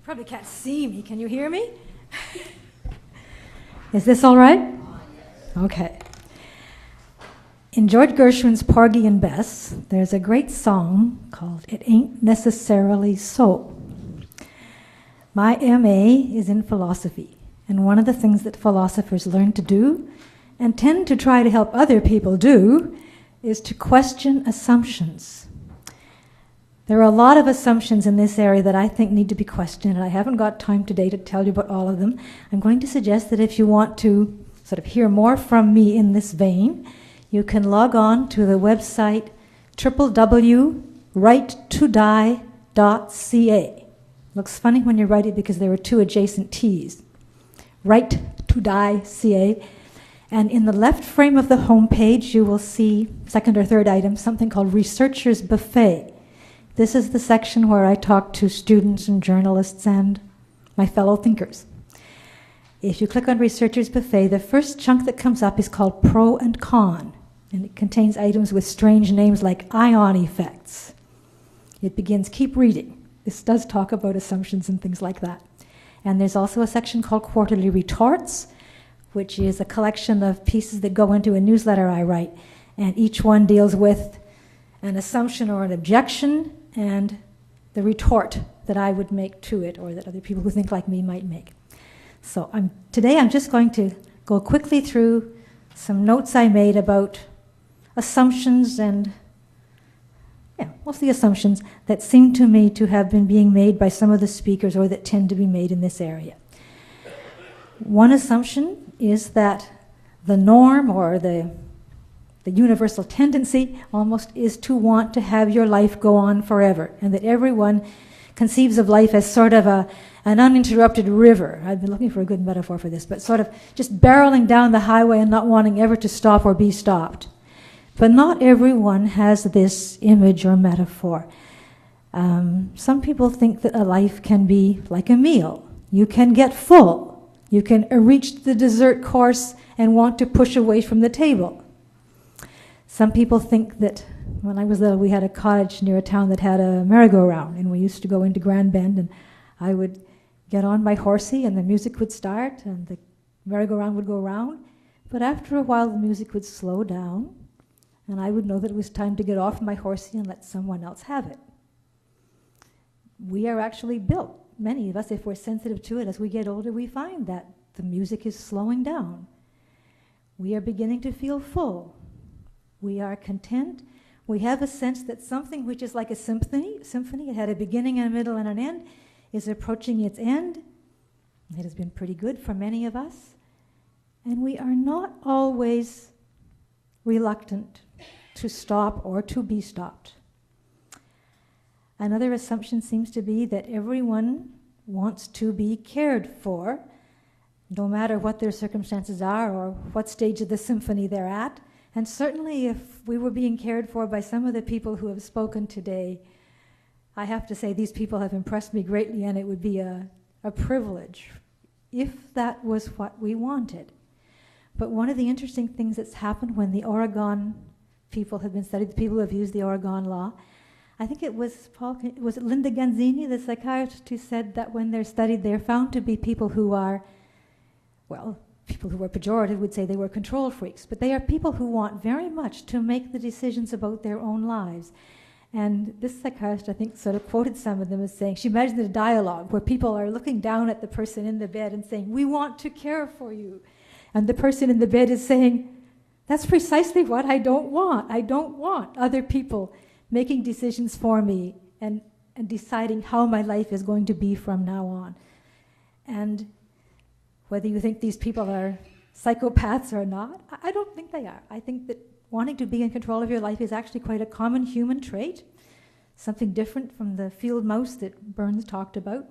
Probably can't see me. Can you hear me? Is this all right? Okay. In George Gershwin's Porgy and Bess, there's a great song called It Ain't Necessarily So. My MA is in philosophy, and one of the things that philosophers learn to do, and tend to try to help other people do, is to question assumptions. There are a lot of assumptions in this area that I think need to be questioned, and I haven't got time today to tell you about all of them. I'm going to suggest that if you want to sort of hear more from me in this vein, you can log on to the website www.righttodie.ca. Looks funny when you write it because there are two adjacent T's. Right-to-die.ca. And in the left frame of the home page, you will see, second or third item, something called Researcher's Buffet. This is the section where I talk to students and journalists and my fellow thinkers. If you click on Researcher's Buffet, the first chunk that comes up is called Pro and Con, and it contains items with strange names like ion effects. It begins, keep reading. This does talk about assumptions and things like that. And there's also a section called Quarterly Retorts, which is a collection of pieces that go into a newsletter I write, and each one deals with an assumption or an objection and the retort that I would make to it, or that other people who think like me might make. So today I'm just going to go quickly through some notes I made about assumptions and, mostly assumptions that seem to me to have been being made by some of the speakers, or that tend to be made in this area. One assumption is that the norm, or the universal tendency almost, is to want to have your life go on forever, and that everyone conceives of life as sort of an uninterrupted river. I've been looking for a good metaphor for this, but sort of just barreling down the highway and not wanting ever to stop or be stopped. But not everyone has this image or metaphor. Some people think that a life can be like a meal. You can get full. You can reach the dessert course and want to push away from the table. Some people think that when I was little, we had a cottage near a town that had a merry-go-round, and we used to go into Grand Bend, and I would get on my horsey, and the music would start, and the merry-go-round would go round. But after a while, the music would slow down, and I would know that it was time to get off my horsey and let someone else have it. We are actually built, many of us, if we're sensitive to it, as we get older, we find that the music is slowing down. We are beginning to feel full. We are content. We have a sense that something which is like a symphony, it had a beginning and a middle and an end, is approaching its end. It has been pretty good for many of us. And we are not always reluctant to stop or to be stopped. Another assumption seems to be that everyone wants to be cared for, no matter what their circumstances are or what stage of the symphony they're at. And certainly if we were being cared for by some of the people who have spoken today, I have to say these people have impressed me greatly, and it would be a privilege if that was what we wanted. But one of the interesting things that's happened when the Oregon people have been studied, the people who have used the Oregon law, I think it was was it Linda Ganzini, the psychiatrist, who said that when they're studied, they're found to be people who are, people who were pejorative would say they were control freaks, but they are people who want very much to make the decisions about their own lives. And this psychiatrist, I think, sort of quoted some of them as saying, she imagined a dialogue where people are looking down at the person in the bed and saying, we want to care for you. And the person in the bed is saying, that's precisely what I don't want. I don't want other people making decisions for me and deciding how my life is going to be from now on. And whether you think these people are psychopaths or not, I don't think they are. I think that wanting to be in control of your life is actually quite a common human trait, something different from the field mouse that Burns talked about.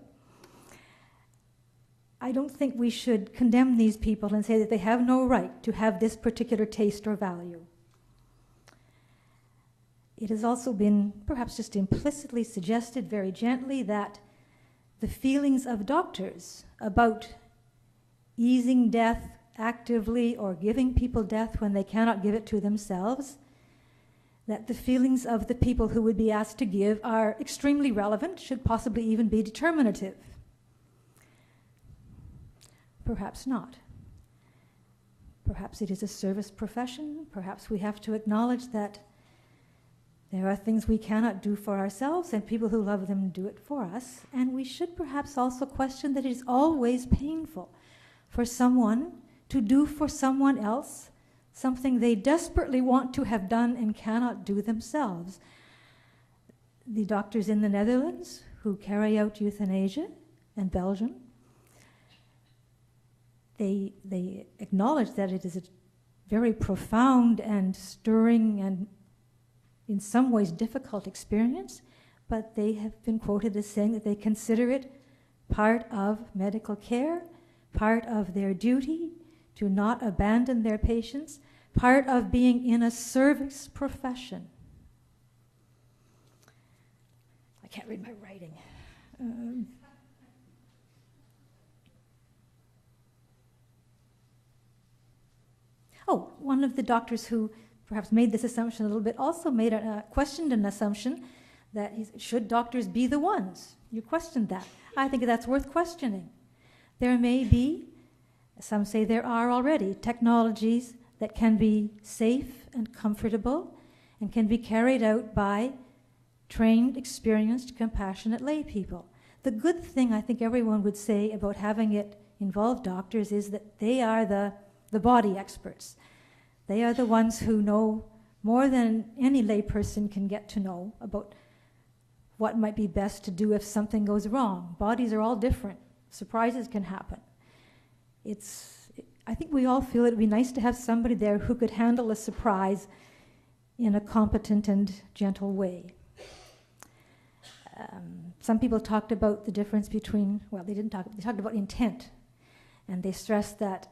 I don't think we should condemn these people and say that they have no right to have this particular taste or value. It has also been perhaps just implicitly suggested very gently that the feelings of doctors about easing death actively or giving people death when they cannot give it to themselves, that the feelings of the people who would be asked to give are extremely relevant, should possibly even be determinative. perhaps not. Perhaps it is a service profession. Perhaps we have to acknowledge that there are things we cannot do for ourselves, and people who love them do it for us. And we should perhaps also question that it is always painful for someone to do for someone else something they desperately want to have done and cannot do themselves. The doctors in the Netherlands who carry out euthanasia, and Belgium, they acknowledge that it is a very profound and stirring and in some ways difficult experience, but they have been quoted as saying that they consider it part of medical care, part of their duty to not abandon their patients, part of being in a service profession. I can't read my writing. One of the doctors who perhaps made this assumption a little bit also questioned an assumption that should doctors be the ones? You questioned that. I think that's worth questioning. There may be, some say there are already, technologies that can be safe and comfortable and can be carried out by trained, experienced, compassionate lay people. The good thing I think everyone would say about having it involve doctors is that they are the body experts. They are the ones who know more than any layperson can get to know about what might be best to do if something goes wrong. Bodies are all different. Surprises can happen. I think we all feel it would be nice to have somebody there who could handle a surprise in a competent and gentle way. Some people talked about the difference between, they talked about intent, and they stressed that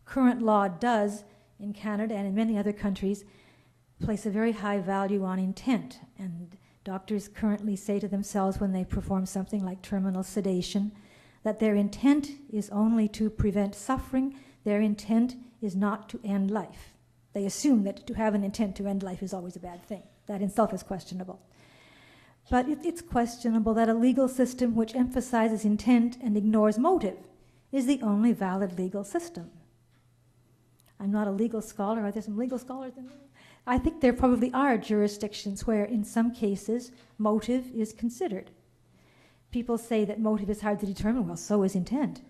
current law does, in Canada and in many other countries, place a very high value on intent. And doctors currently say to themselves when they perform something like terminal sedation that their intent is only to prevent suffering, their intent is not to end life. They assume that to have an intent to end life is always a bad thing. That in itself is questionable. But it's questionable that a legal system which emphasizes intent and ignores motive is the only valid legal system. I'm not a legal scholar. Are there some legal scholars in there? I think there probably are jurisdictions where, in some cases, motive is considered. People say that motive is hard to determine. Well, so is intent.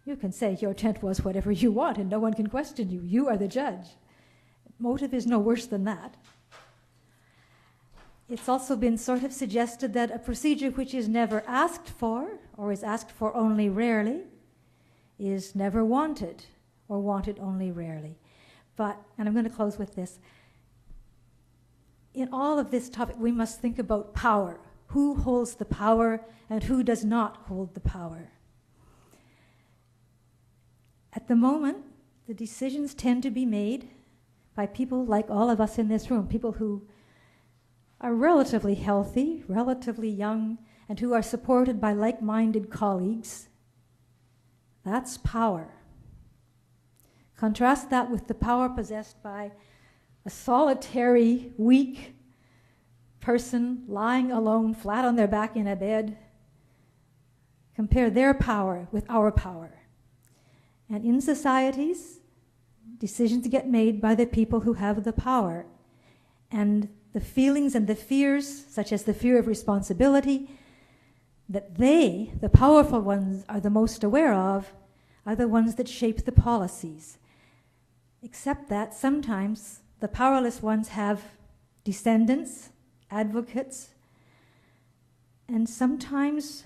You can say your intent was whatever you want and no one can question you. You are the judge. Motive is no worse than that. It's also been sort of suggested that a procedure which is never asked for, or is asked for only rarely, is never wanted, or wanted only rarely. But, and I'm going to close with this, in all of this topic we must think about power. Who holds the power and who does not hold the power? At the moment, the decisions tend to be made by people like all of us in this room, people who are relatively healthy, relatively young, and who are supported by like-minded colleagues. That's power. Contrast that with the power possessed by a solitary, weak person lying alone, flat on their back in a bed. Compare their power with our power. And in societies, decisions get made by the people who have the power. And the feelings and the fears, such as the fear of responsibility, that they, the powerful ones, are the most aware of, are the ones that shape the policies. Except that sometimes the powerless ones have descendants, advocates, and sometimes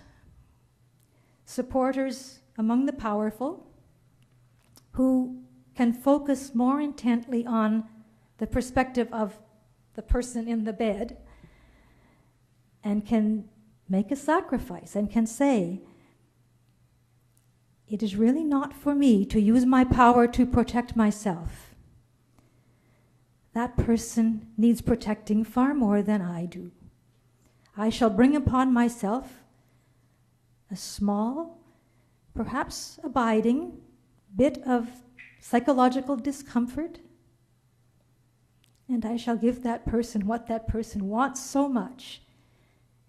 supporters among the powerful who can focus more intently on the perspective of the person in the bed and can make a sacrifice and can say, it is really not for me to use my power to protect myself. That person needs protecting far more than I do. I shall bring upon myself a small, perhaps abiding, bit of psychological discomfort, and I shall give that person what that person wants so much,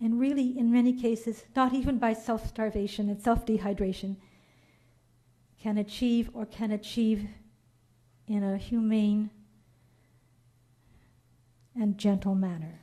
and really, in many cases, not even by self-starvation and self-dehydration, can achieve in a humane and gentle manner.